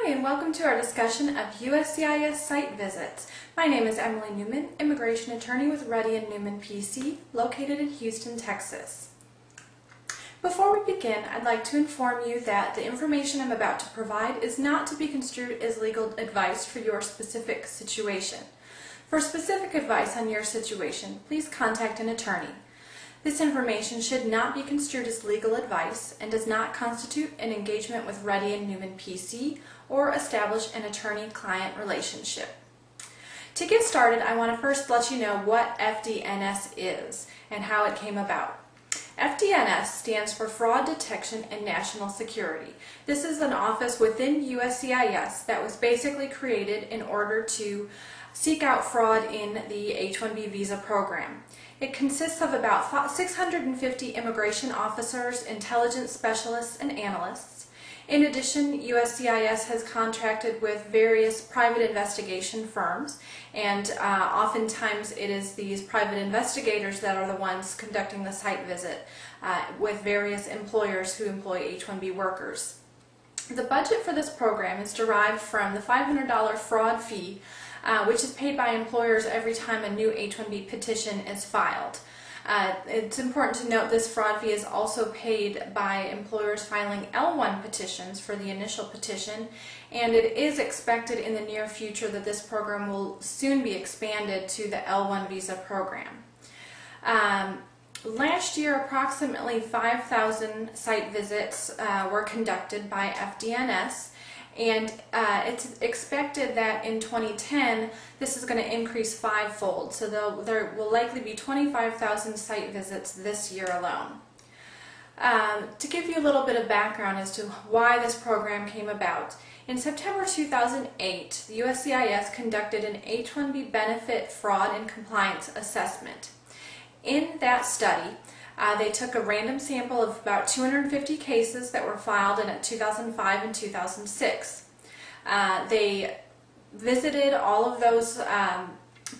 Hi, and welcome to our discussion of USCIS site visits. My name is Emily Neumann, immigration attorney with Ruddy & Newman PC, located in Houston, Texas. Before we begin, I'd like to inform you that the information I'm about to provide is not to be construed as legal advice for your specific situation. For specific advice on your situation, please contact an attorney. This information should not be construed as legal advice and does not constitute an engagement with Ruddy & Newman PC or establish an attorney-client relationship. To get started, I want to first let you know what FDNS is and how it came about. FDNS stands for Fraud Detection and National Security. This is an office within USCIS that was basically created in order to seek out fraud in the H-1B visa program. It consists of about 650 immigration officers, intelligence specialists, and analysts. In addition, USCIS has contracted with various private investigation firms, and oftentimes it is these private investigators that are the ones conducting the site visit with various employers who employ H-1B workers. The budget for this program is derived from the $500 fraud fee which is paid by employers every time a new H-1B petition is filed. It's important to note this fraud fee is also paid by employers filing L1 petitions for the initial petition, and it is expected in the near future that this program will soon be expanded to the L1 visa program. Last year, approximately 5,000 site visits were conducted by FDNS. And it's expected that in 2010, this is going to increase fivefold. So there will likely be 25,000 site visits this year alone. To give you a little bit of background as to why this program came about, in September 2008, the USCIS conducted an H-1B benefit fraud and compliance assessment. In that study, they took a random sample of about 250 cases that were filed in 2005 and 2006. They visited all of those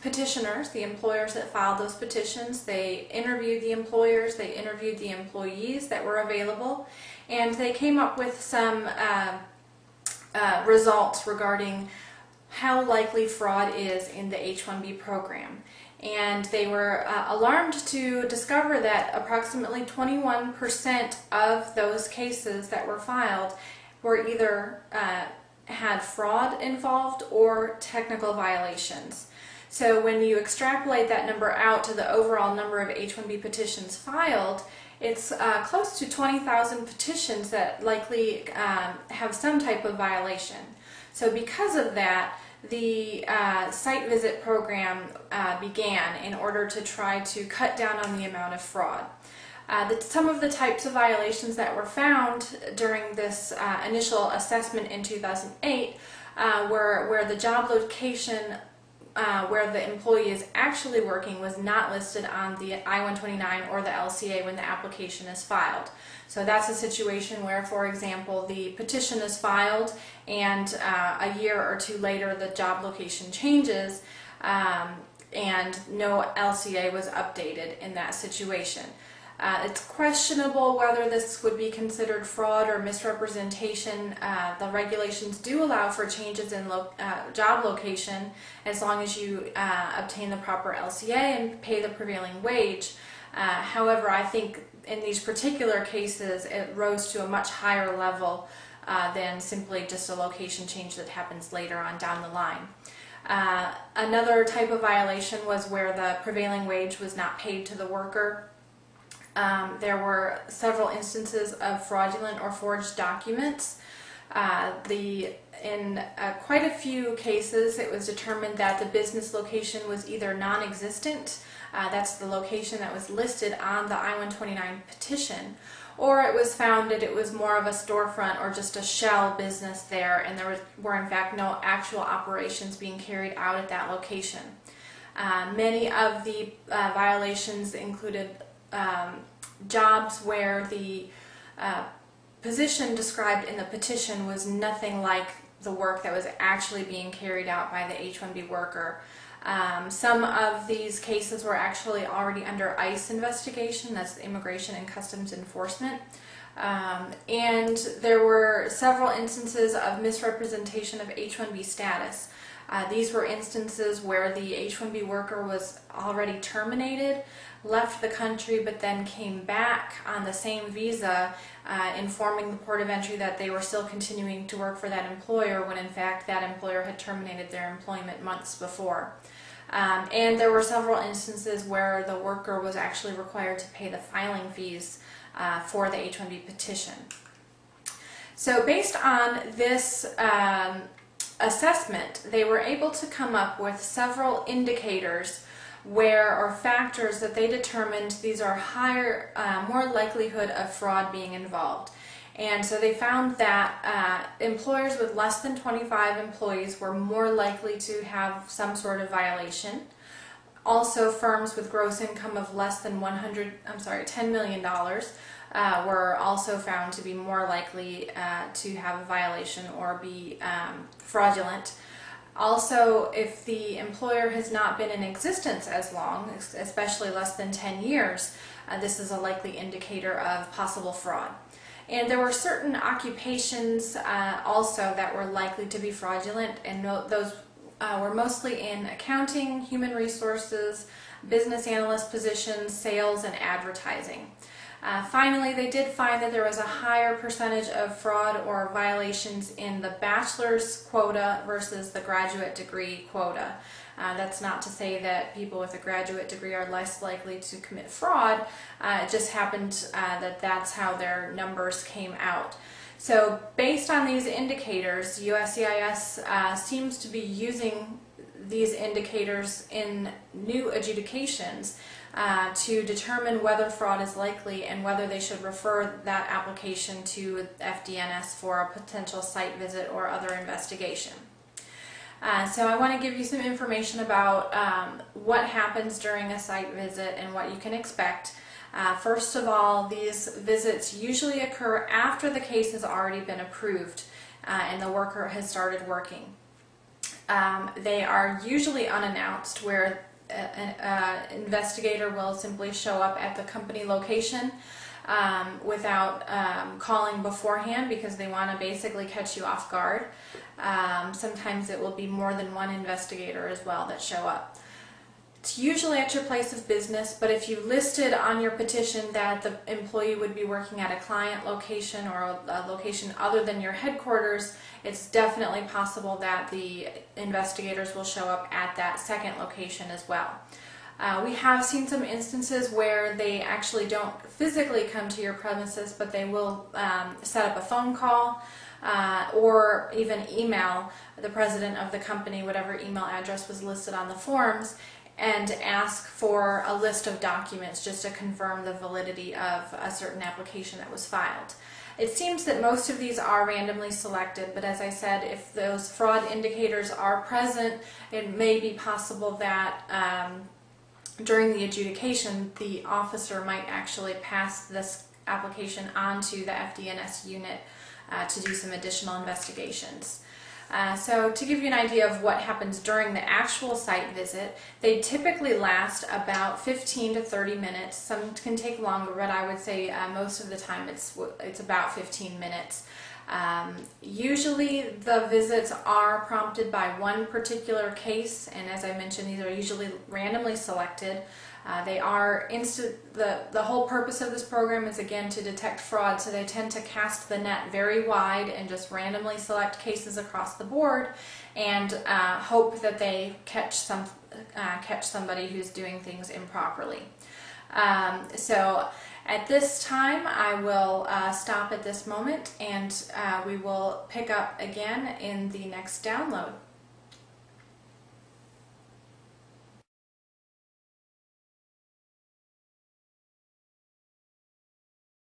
petitioners, the employers that filed those petitions. They interviewed the employers, they interviewed the employees that were available, and they came up with some results regarding how likely fraud is in the H-1B program. And they were alarmed to discover that approximately 21% of those cases that were filed were either had fraud involved or technical violations. So when you extrapolate that number out to the overall number of H-1B petitions filed, it's close to 20,000 petitions that likely have some type of violation. So because of that, the site visit program began in order to try to cut down on the amount of fraud. Some of the types of violations that were found during this initial assessment in 2008 were where the job location where the employee is actually working was not listed on the I-129 or the LCA when the application is filed. So that's a situation where, for example, the petition is filed and a year or two later the job location changes and no LCA was updated in that situation. It's questionable whether this would be considered fraud or misrepresentation. The regulations do allow for changes in job location as long as you obtain the proper LCA and pay the prevailing wage. However, I think in these particular cases it rose to a much higher level than simply just a location change that happens later on down the line. Another type of violation was where the prevailing wage was not paid to the worker. There were several instances of fraudulent or forged documents. In quite a few cases, it was determined that the business location was either non-existent, that's the location that was listed on the I-129 petition, or it was found that it was more of a storefront or just a shell business there, and there were in fact no actual operations being carried out at that location. Many of the violations included jobs where the position described in the petition was nothing like the work that was actually being carried out by the H-1B worker. Some of these cases were actually already under ICE investigation, that's Immigration and Customs Enforcement. And there were several instances of misrepresentation of H-1B status. These were instances where the H-1B worker was already terminated, left the country, but then came back on the same visa, informing the port of entry that they were still continuing to work for that employer when in fact that employer had terminated their employment months before. And there were several instances where the worker was actually required to pay the filing fees for the H-1B petition. So based on this assessment, they were able to come up with several indicators or factors that they determined these are more likelihood of fraud being involved. And so they found that employers with less than 25 employees were more likely to have some sort of violation. Also, firms with gross income of less than $10 million were also found to be more likely to have a violation or be fraudulent. Also, if the employer has not been in existence as long, especially less than 10 years, this is a likely indicator of possible fraud. And there were certain occupations also that were likely to be fraudulent, and those were mostly in accounting, human resources, business analyst positions, sales, and advertising. Finally, they did find that there was a higher percentage of fraud or violations in the bachelor's quota versus the graduate degree quota. That's not to say that people with a graduate degree are less likely to commit fraud. It just happened that that's how their numbers came out. So based on these indicators, USCIS seems to be using these indicators in new adjudications to determine whether fraud is likely and whether they should refer that application to FDNS for a potential site visit or other investigation. So I want to give you some information about what happens during a site visit and what you can expect. First of all, these visits usually occur after the case has already been approved and the worker has started working. They are usually unannounced, where an investigator will simply show up at the company location without calling beforehand, because they want to basically catch you off guard. Sometimes it will be more than one investigator as well that show up. It's usually at your place of business, but if you listed on your petition that the employee would be working at a client location or a location other than your headquarters, it's definitely possible that the investigators will show up at that second location as well. We have seen some instances where they actually don't physically come to your premises, but they will set up a phone call or even email the president of the company, whatever email address was listed on the forms, and ask for a list of documents just to confirm the validity of a certain application that was filed. It seems that most of these are randomly selected, but as I said, if those fraud indicators are present, it may be possible that during the adjudication, the officer might actually pass this application on to the FDNS unit to do some additional investigations. So to give you an idea of what happens during the actual site visit, they typically last about 15 to 30 minutes. Some can take longer, but I would say most of the time it's about 15 minutes. Usually the visits are prompted by one particular case, and as I mentioned, these are usually randomly selected. They are the whole purpose of this program is again to detect fraud, so they tend to cast the net very wide and just randomly select cases across the board and hope that they catch somebody who's doing things improperly. So at this time I will stop at this moment, and we will pick up again in the next download.